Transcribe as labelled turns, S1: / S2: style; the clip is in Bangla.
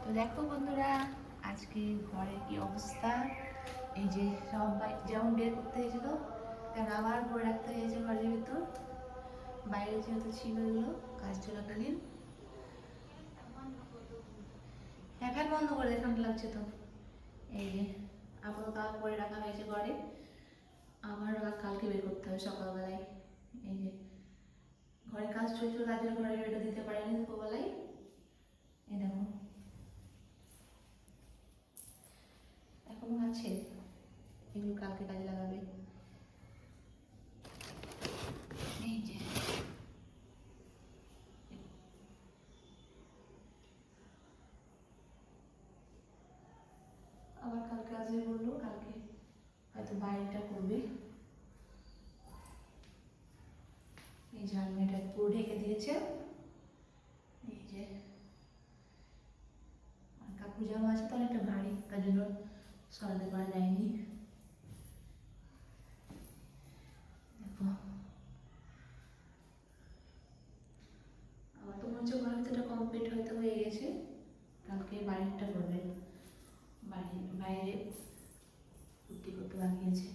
S1: তো দেখো বন্ধুরা, আজকে ঘরের কি অবস্থা। এই যে সব যেমন বের করতে হয়েছিল তেমন আবার ভরে রাখতে হয়েছে ঘরের ভিতর। বাইরে যেহেতু ছিল এগুলো কাজ চলাকালীন। হ্যাঁ, ফ্যান বন্ধ করে দে, ঠান্ডা লাগছে তো। এই যে আপাতত করে রাখা হয়েছে ঘরে, আবার কালকে বের করতে হবে সকালবেলায়। এই যে ঘরে কাজ চলছিল, তার জন্য ঘরে বেরো দিতে পারিনি দুপুরবেলায়। এই দেখো এখনো আছে, এগুলো কালকে কাজে লাগাবে। এই যে আবার কালকে আসবে বললো, কালকে হয়তো বাইরেটা করবে। এই যে আলমারিটা পুরো ঢেকে দিয়েছে। এই যে আর কাপড় জামা আছে তো অনেকটা ভারী, তার জন্য সরাতে পারা যায়নি। দেখো আমার তো মনে হচ্ছে ঘরের ভিতরটা কমপ্লিট হয়তো হয়ে গেছে, কালকে বাইরেটা করবে। বাইরে পুট্টি করতে বাকি আছে।